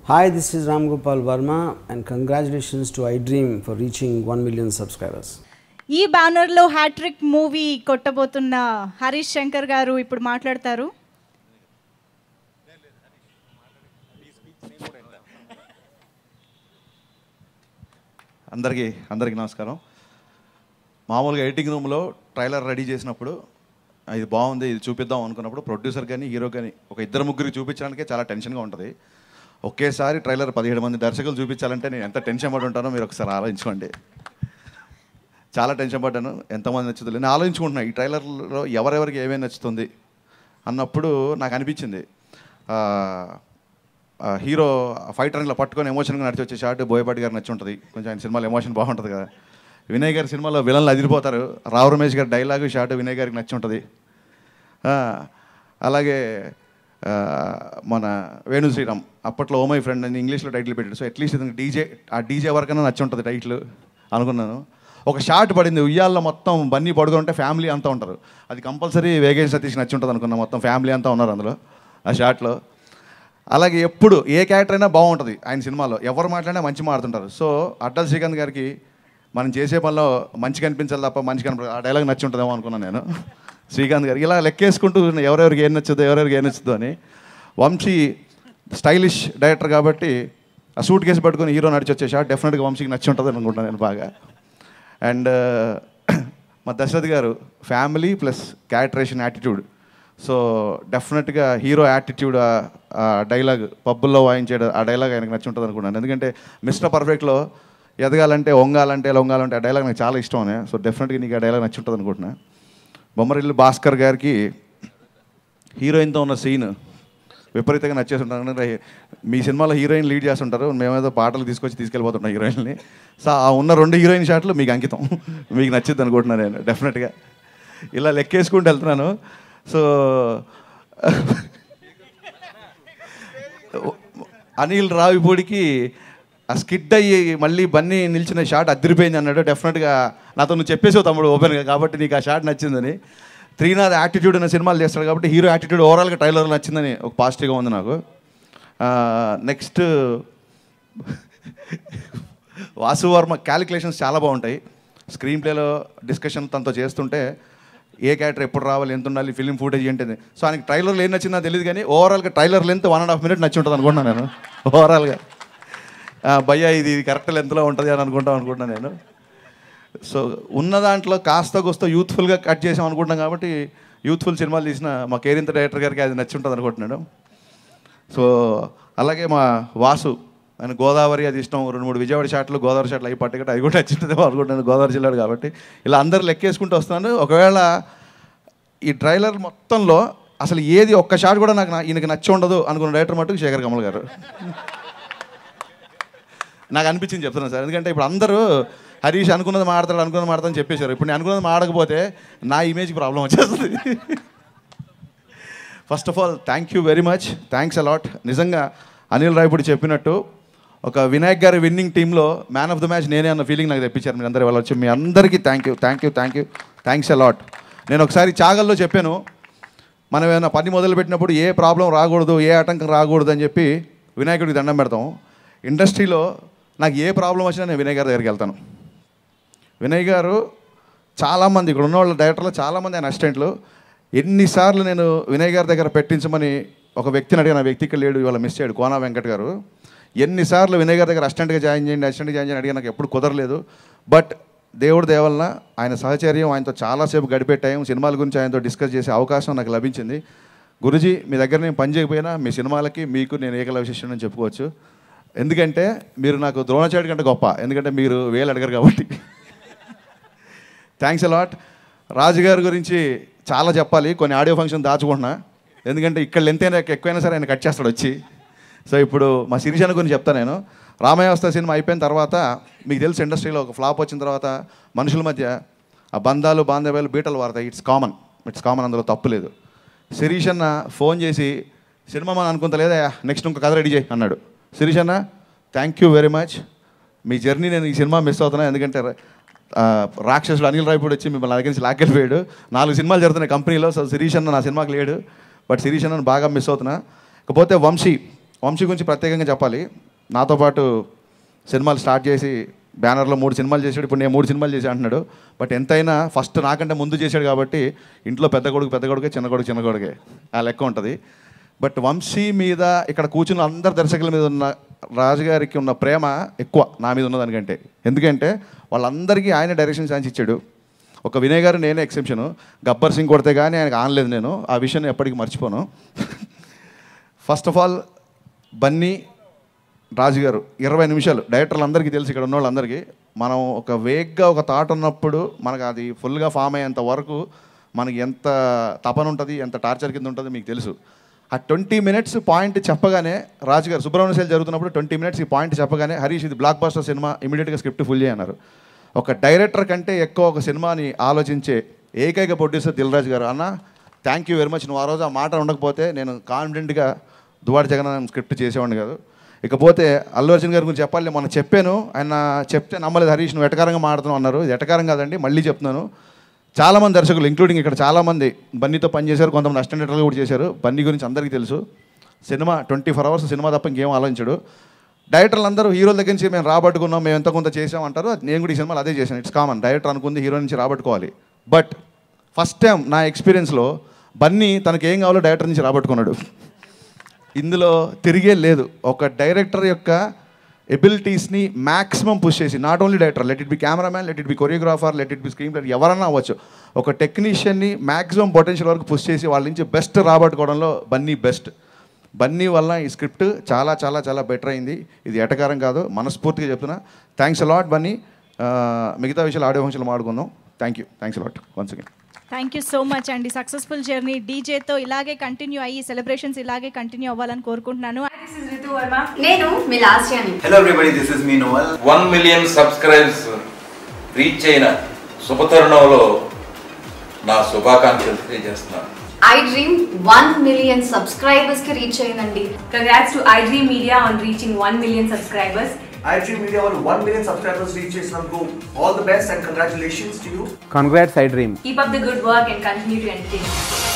Hi, this is Ram Gopal Verma and congratulations to iDream for reaching 1 million subscribers. ఈ బ్యానర్లో hat trick movie కొట్టబోతున్న Harish Shankar గారు ఇప్పుడు మాట్లాడతారు. అందరికీ నమస్కారం. మామూలుగా ఎడిటింగ్ రూమ్లో ట్రైలర్ రెడీ చేసినప్పుడు ఇది బాగుంది, ఇది చూపిద్దాం అనుకున్నప్పుడు ప్రొడ్యూసర్ కానీ హీరో కానీ ఒక ఇద్దరు ముగ్గురికి చూపించడానికే చాలా టెన్షన్గా ఉంటుంది. ఒకేసారి ట్రైలర్ 17 మంది దర్శకులు చూపించాలంటే నేను ఎంత టెన్షన్ పడి ఉంటానో మీరు ఒకసారి ఆలోచించుకోండి. చాలా టెన్షన్ పడ్డాను, ఎంతమంది నచ్చుతుంది నేను ఆలోచించుకుంటున్నాను. ఈ ట్రైలర్లో ఎవరెవరికి ఏమేమి నచ్చుతుంది అన్నప్పుడు నాకు అనిపించింది, హీరో ఫైటర్ ఇలా పట్టుకొని ఎమోషన్గా నడిచి వచ్చే షాట్ బోయపాటి గారు నచ్చి ఉంటుంది. కొంచెం ఆయన సినిమాలో ఎమోషన్ బాగుంటుంది కదా. వినయ్ గారి సినిమాలో విలన్లు అదిరిపోతారు. రావు రమేష్ గారి డైలాగు షాట్ వినయ్ గారికి నచ్చి ఉంటుంది. అలాగే మన వేణు శ్రీరామ్ అప్పట్లో ఓ మై ఫ్రెండ్ అని ఇంగ్లీష్లో టైటిల్ పెట్టాడు. సో అట్లీస్ట్ ఇతనికి ఆ డీజే వరకైనా నచ్చి ఉంటుంది టైటిల్ అనుకున్నాను. ఒక షాట్ పడింది, ఉయ్యాల్లో మొత్తం బన్నీ పడుకుంటే ఫ్యామిలీ అంతా ఉంటారు. అది కంపల్సరీ వేగేష్ సతీష్ నచ్చి ఉంటుంది అనుకున్నా. మొత్తం ఫ్యామిలీ అంతా ఉన్నారు అందులో ఆ షాట్లో. అలాగే ఎప్పుడు ఏ క్యారెక్టర్ అయినా బాగుంటుంది ఆయన సినిమాలో, ఎవరు మాట్లాడినా మంచి మాడుతుంటారు. సో అడ్డల్ శ్రీకాంత్ గారికి మనం చేసే పనిలో మంచి కనిపించాలి తప్ప మంచి కనిపించాలి, ఆ డైలాగ్ నచ్చి ఉంటుందేమో అనుకున్నాను నేను. శ్రీకాంత్ గారికి ఇలా లెక్కేసుకుంటూ ఎవరెవరికి ఏం నచ్చుద్దో అని. వంశీ స్టైలిష్ డైరెక్టర్ కాబట్టి ఆ సూట్ కేసు పట్టుకొని హీరో నడిచి వచ్చే షాట్ డెఫినెట్గా వంశీకి నచ్చి ఉంటుంది అనుకుంటున్నాను నేను బాగా. అండ్ మా దశరథ్ గారు family plus characterization attitude. So డెఫినెట్గా హీరో యాటిట్యూడ్ డైలాగ్ పబ్బుల్లో వాయించాడు, ఆ డైలాగ్ ఆయనకు నచ్చి ఉంటుంది అనుకున్నాను. ఎందుకంటే మిస్టర్ పర్ఫెక్ట్లో ఎదగాలంటే లొంగాలంటే ఆ డైలాగ్ నాకు చాలా ఇష్టం. సో డెఫినెట్గా నీకు ఆ డైలాగ్ నచ్చి ఉంటుంది అనుకుంటున్నా. బొమ్మరిల్లు భాస్కర్ గారికి హీరోయిన్తో ఉన్న సీన్ విపరీతంగా నచ్చేసి ఉంటాను. మీ సినిమాలో హీరోయిన్ లీడ్ చేస్తుంటారు, మేమేదో పాటలు తీసుకెళ్ళిపోతుంటాం హీరోయిన్ని. సో ఆ ఉన్న 2 హీరోయిన్ షాట్లు మీకు అంకితం, మీకు నచ్చిద్ది అనుకుంటున్నాను నేను డెఫినెట్గా. ఇలా లెక్కేసుకుంటూ వెళ్తున్నాను. సో అనిల్ రావిపూడికి ఆ స్కిడ్ అయ్యి మళ్ళీ బన్నీ నిలిచిన షాట్ అదిరిపోయింది అన్నాడు. డెఫినెట్గా నాతో నువ్వు చెప్పేసావు తమ్ముడు ఓపెన్గా, కాబట్టి నీకు ఆ షాట్ నచ్చిందని. త్రీనాథ్ యాటిట్యూడ్ అనే సినిమాలు చేస్తాడు కాబట్టి హీరో యాటిట్యూడ్ ఓవరాల్గా ట్రైలర్లో నచ్చిందని ఒక పాజిటివ్గా ఉంది నాకు. నెక్స్ట్ వాసు వర్మ క్యాలిక్యులేషన్స్ చాలా బాగుంటాయి. స్క్రీన్ ప్లేలో డిస్కషన్ తనతో చేస్తుంటే ఏ క్యారెక్టర్ ఎప్పుడు రావాలి, ఎంత ఉండాలి, ఫిలిం ఫుటేజ్ ఏంటిది. సో ఆయనకి ట్రైలర్లో ఏం నచ్చిందో తెలియదు కానీ ఓవరాల్గా ట్రైలర్ లెంత్ 1.5 minutes నచ్చి ఉంటుంది అనుకుంటున్నాను నేను ఓవరాల్గా. భయ్యా ఇది కరెక్ట్ లెంత్లో ఉంటుంది అని అనుకుంటున్నాను నేను. సో ఉన్న దాంట్లో కాస్త కోస్త యూత్ఫుల్గా కట్ చేసాం అనుకుంటున్నాం కాబట్టి యూత్ఫుల్ సినిమాలు తీసిన మా కేరింత డైరెక్టర్ గారికి అది నచ్చి ఉంటుంది అనుకుంటున్నాను. సో అలాగే మా వాసు ఆయన గోదావరి అది ఇష్టం, 2-3 విజయవాడ షాట్లు గోదావరి షాట్లు అవి పట్టుకుంటే అది కూడా నచ్చింటుందేమో అనుకుంటున్నాను, గోదావరి జిల్లాడు కాబట్టి. ఇలా అందరు లెక్కేసుకుంటూ వస్తున్నాను. ఒకవేళ ఈ ట్రైలర్ మొత్తంలో అసలు ఏది ఒక్క షాట్ కూడా ఈయనకి నచ్చి ఉండదు అనుకున్న డైరెక్టర్ మటుకు శేఖర్ కమల్ గారు. నాకు అనిపించింది చెప్తున్నాను సార్. ఎందుకంటే ఇప్పుడు అందరూ హరీష్ అనుకున్నది మాడతాడని చెప్పేశారు. ఇప్పుడు నేను అనుకున్నది మాడకపోతే నా ఇమేజ్కి ప్రాబ్లం వచ్చేస్తుంది. First of all thank you very much, thanks a lot. నిజంగా అనిల్ రాయపూడి చెప్పినట్టు ఒక వినాయక్ గారి విన్నింగ్ టీంలో మ్యాన్ ఆఫ్ ద మ్యాచ్ నేనే అన్న ఫీలింగ్ నాకు తెప్పించారు మీరు అందరూ. వాళ్ళు వచ్చి మీ అందరికీ థ్యాంక్స్ అలాట్. నేను ఒకసారి చాగల్లో చెప్పాను, మనం ఏమైనా పని మొదలుపెట్టినప్పుడు ఏ ప్రాబ్లం రాకూడదు, ఏ ఆటంకం రాకూడదు అని చెప్పి వినాయకుడికి దండం పెడతాం. ఇండస్ట్రీలో నాకు ఏ ప్రాబ్లం వచ్చినా నేను వినయ్ గారి దగ్గరికి వెళ్తాను. వినయ్ గారు చాలామంది ఇక్కడ ఉన్న వాళ్ళ డైరెక్టర్లు చాలామంది ఆయన అసిస్టెంట్లు. ఎన్నిసార్లు నేను వినయ్ గారి దగ్గర పెట్టించమని ఒక వ్యక్తిని అడిగిన, ఆ వ్యక్తి ఇక్కడ లేడు, ఇవాళ మిస్ అయ్యాడు, కోనా వెంకట్ గారు. ఎన్నిసార్లు వినయ్ గారి దగ్గర అసిస్టెంట్గా జాయిన్ చేయండి అడిగి నాకు ఎప్పుడు కుదరలేదు. బట్ దేవుడి దేవలన ఆయన సహచర్యం, ఆయనతో చాలాసేపు గడిపే టైం, సినిమాల గురించి ఆయనతో డిస్కస్ చేసే అవకాశం నాకు లభించింది. గురుజీ మీ దగ్గర నేను పని చేయకపోయినా మీ సినిమాలకి మీకు నేను ఏకలవ్య శిష్యుడని చెప్పుకోవచ్చు. ఎందుకంటే మీరు నాకు ద్రోణాచార్యుడి కంటే గొప్ప, ఎందుకంటే మీరు వేలు అడగరు కాబట్టి. Thanks a lot. రాజు గారి గురించి చాలా చెప్పాలి, కొన్ని ఆడియో ఫంక్షన్ దాచుకుంటున్నా. ఎందుకంటే ఇక్కడ ఎంతైనా ఎక్కువైనా సరే ఆయన కట్ చేస్తాడు వచ్చి. సో ఇప్పుడు మా శిరీషణ గురించి చెప్తాను నేను. రామాయవస్థ సినిమా అయిపోయిన తర్వాత మీకు తెలుసు ఇండస్ట్రీలో ఒక ఫ్లాప్ వచ్చిన తర్వాత మనుషుల మధ్య ఆ బంధాలు బాంధవ్యాలు బీటలు వాడతాయి. ఇట్స్ కామన్, అందులో తప్పు లేదు. శిరీష్ అన్న ఫోన్ చేసి సినిమా మనం అనుకుంటా లేదా నెక్స్ట్ ఇంకో కథ రెడీ చేయి అన్నాడు. శిరీష్ అన్న thank you very much, me journey నేను ఈ సినిమా మిస్ అవుతున్నా. ఎందుకంటే రాక్షసుడు అనిల్ రావిపూడి వచ్చి మిమ్మల్ని దగ్గర నుంచి లాక్కెళ్ళిపోయాడు. 4 సినిమాలు జరుగుతున్నాయి కంపెనీలో. సో శిరీష్ అన్న నా సినిమాకి లేడు, బట్ శిరీష్ అన్నను బాగా మిస్ అవుతున్నా. ఇకపోతే వంశీ గురించి ప్రత్యేకంగా చెప్పాలి. నాతో పాటు సినిమాలు స్టార్ట్ చేసి బ్యానర్లో 3 సినిమాలు చేశాడు. ఇప్పుడు నేను 3 సినిమాలు చేసి అంటున్నాడు. బట్ ఎంతైనా ఫస్ట్ నాకంటే ముందు చేశాడు కాబట్టి ఇంట్లో పెద్ద కొడుకే, చిన్న కొడుకే ఆ లెక్క ఉంటుంది. బట్ వంశీ మీద ఇక్కడ కూర్చున్న అందరు దర్శకుల మీద ఉన్న రాజుగారికి ఉన్న ప్రేమ ఎక్కువ నా మీద ఉన్నదానికంటే. ఎందుకంటే వాళ్ళందరికీ ఆయన డైరెక్షన్ ఛాన్స్ ఇచ్చాడు. ఒక వినయ్ గారు నేనే ఎక్సెప్షను. గబ్బర్ సింగ్ కొడితే కానీ ఆయనకు ఆనలేదు నేను. ఆ విషయాన్ని ఎప్పటికీ మర్చిపోను. ఫస్ట్ ఆఫ్ ఆల్ బన్నీ రాజు గారు 20 నిమిషాలు డైరెక్టర్లు అందరికీ తెలుసు, ఇక్కడ ఉన్న వాళ్ళందరికీ. మనం ఒక వేగ్గా ఒక థాట్ ఉన్నప్పుడు మనకు అది ఫుల్గా ఫామ్ అయ్యేంత వరకు మనకి ఎంత తపన ఉంటుంది, ఎంత టార్చర్ కింద ఉంటుంది మీకు తెలుసు. ఆ 20 మినిట్స్ పాయింట్ చెప్పగానే రాజుగారు సుబ్రహ్మణ్య శైలి జరుగుతున్నప్పుడు 20 మినిట్స్ ఈ పాయింట్ చెప్పగానే హరీష్ ఇది బ్లాక్ బస్టర్ సినిమా, ఇమీడియట్గా స్క్రిప్ట్ ఫుల్ చేయన్నారు. ఒక డైరెక్టర్ కంటే ఎక్కువ ఒక సినిమాని ఆలోచించే ఏకైక ప్రొడ్యూసర్ దిల్ రాజు గారు. అన్న థ్యాంక్ యూ వెరీ మచ్. నువ్వు ఆ రోజు ఆ మాట ఉండకపోతే నేను కాన్ఫిడెంట్గా దువాడి జగన్ స్క్రిప్ట్ చేసేవాడిని కాదు. ఇకపోతే అల్లు అర్జున్ గారి గురించి చెప్పాలి. మొన్న చెప్పాను, ఆయన చెప్తే నమ్మలేదు. హరీష్ నువ్వు ఎటకారంగా మాడుతున్నావు అన్నారు. ఇది ఎటకారం కాదండి, మళ్ళీ చెప్తున్నాను. చాలామంది దర్శకులు ఇంక్లూడింగ్ ఇక్కడ చాలామంది బన్నీతో పనిచేశారు, కొంతమంది అసిస్టెంట్ డైరెక్టర్లు కూడా చేశారు. బన్నీ గురించి అందరికీ తెలుసు. సినిమా 24 అవర్స్ సినిమా తప్ప ఇంకేం ఆలోచించాడు. డైరెక్టర్లు అందరూ హీరోల దగ్గర నుంచి మేము రాబట్టుకున్నాం, మేము ఎంత కొంత చేసామంటారు. నేను కూడా ఈ సినిమాలు అదే చేశాను. ఇట్స్ కామన్, డైరెక్టర్ అనుకుంది హీరో నుంచి రాబట్టుకోవాలి. బట్ ఫస్ట్ టైం నా ఎక్స్పీరియన్స్లో బన్నీ తనకి ఏం కావాలో డైరెక్టర్ నుంచి రాబట్టుకున్నాడు. ఇందులో తిరిగే లేదు. ఒక డైరెక్టర్ యొక్క ఎబిలిటీస్ని మ్యాక్సిమం పుష్ చేసి, not only director, let it be cameraman, let it be choreographer, let it be screen play, ఎవరన్నా అవ్వచ్చు. ఒక టెక్నీషియన్ని మ్యాక్సిమం పొటెన్షియల్ వరకు పుష్ చేసి వాళ్ళ నుంచి బెస్ట్ రాబట్టుకోవడంలో బన్నీ బెస్ట్. బన్నీ వల్ల ఈ స్క్రిప్ట్ చాలా చాలా చాలా బెటర్ అయింది. ఇది ఎటకారం కాదు, మనస్ఫూర్తిగా చెప్తున్నా. Thanks a lot Bunny. మిగతా విషయాలు ఆడియో ఫంక్షన్లో మాడుకుందాం. Thanks a lot once again. Thank you so much అండి. సక్సెస్ఫుల్ జర్నీ డీజేతో ఇలాగే కంటిన్యూ అయ్యి సెలబ్రేషన్స్ ఇలాగే కంటిన్యూ అవ్వాలని కోరుకుంటున్నాను. నేను మీ లాస్యాని. Hello everybody, this is me Noval. 1 million subscribers reach అయిన శుభతరుణంలో నా శుభాకాంక్షలు తెలియజేస్తున్నాను. ఐ డ్రీమ్ 1 మిలియన్ సబ్స్క్రైబర్స్ కి రీచ్ అయ్యిందండి. Congrats to iDream Media on reaching 1 million subscribers. iDream Media on 1 million subscribers reach Chesnamku. All the best and congratulations to you. Congrats iDream. Keep up the good work and continue to entertain.